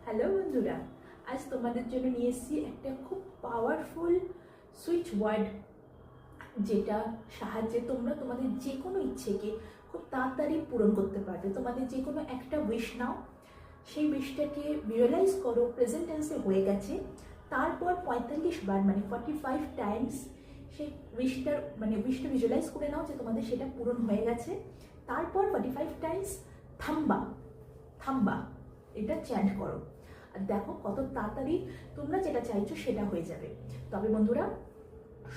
Hello বন্ধুরা, আজ তোমাদের জন্য নিয়ে এসেছি একটা খুব পাওয়ারফুল সুইচ ওয়ার্ড, যেটা সাহায্যে তোমরা তোমাদের যে কোনো ইচ্ছেকে খুব তাড়াতাড়ি পূরণ করতে পারবে। তোমাদের যে কোনো একটা উইশ নাও, সেই উইশটাকে ভিজুয়ালাইজ করো প্রেজেন্ট টেন্সে হয়ে গেছে, তারপর 45 বার মানে 45 টাইমস সেই উইশটা ভিজুয়ালাইজ করে নাও যে তোমাদের সেটা পূরণ হয়ে গেছে। তারপর 45 টাইমস থাম্বা থাম্বা এটা চ্যান্ট করো, আর দেখো কত তাড়াতাড়ি তোমরা যেটা চাইছো সেটা হয়ে যাবে। তবে বন্ধুরা,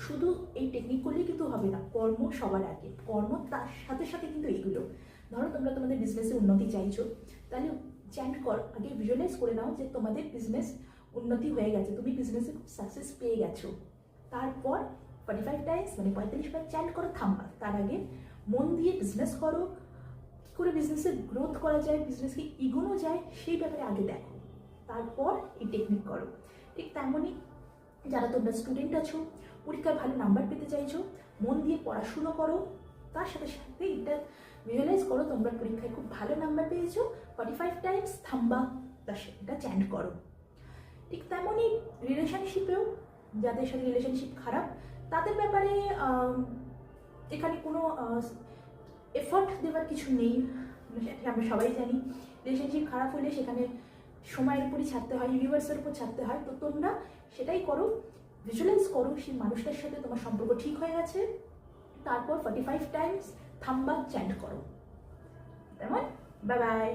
শুধু এই টেকনিক করলেই কিন্তু হবে না, কর্ম সবার আগে, কর্ম তার সাথে সাথে কিন্তু এইগুলো। ধরো তোমরা তোমাদের বিজনেসে উন্নতি চাইছো, তাহলে চ্যান্ট কর, আগে ভিজুয়ালাইজ করে নাও যে তোমাদের বিজনেস উন্নতি হয়ে গেছে, তুমি বিজনেসে খুব সাকসেস পেয়ে গেছো। তারপর 45 টাইমস মানে 45 বার চ্যান্ট করো থাম্বা। তার আগে মন দিয়ে বিজনেস করো, কী করে বিজনেসের গ্রোথ করা যায়, বিজনেসকে এগোনো যায় সেই ব্যাপারে আগে দেখো, তারপর এই টেকনিক করো। ঠিক তেমনই যারা তোমরা স্টুডেন্ট আছো, পরীক্ষায় ভালো নাম্বার পেতে চাইছো, মন দিয়ে পড়াশুনো করো, তার সাথে সাথে এটা ভিজুয়ালাইজ করো তোমরা পরীক্ষায় খুব ভালো নাম্বার পেয়েছো, 45 টাইমস থাম্বা তার সাথে এটা চ্যান্ট করো। ঠিক তেমনই রিলেশনশিপেও, যাদের সাথে রিলেশনশিপ খারাপ তাদের ব্যাপারে এখানে কোনো এফর্ট দেওয়ার কিছু নেই, আমরা সবাই জানি রিলেশনশিপ খারাপ হলে সেখানে সময়ের উপরই ছাড়তে হয়, ইউনিভার্সের উপর ছাড়তে হয়। তো তোমরা সেটাই করো, ভিজুয়ালাইজ করো সেই মানুষটার সাথে তোমার সম্পর্ক ঠিক হয়ে গেছে, তারপর 45 টাইমস থাম্বা চ্যান্ট করো। তেমন বাই বাই।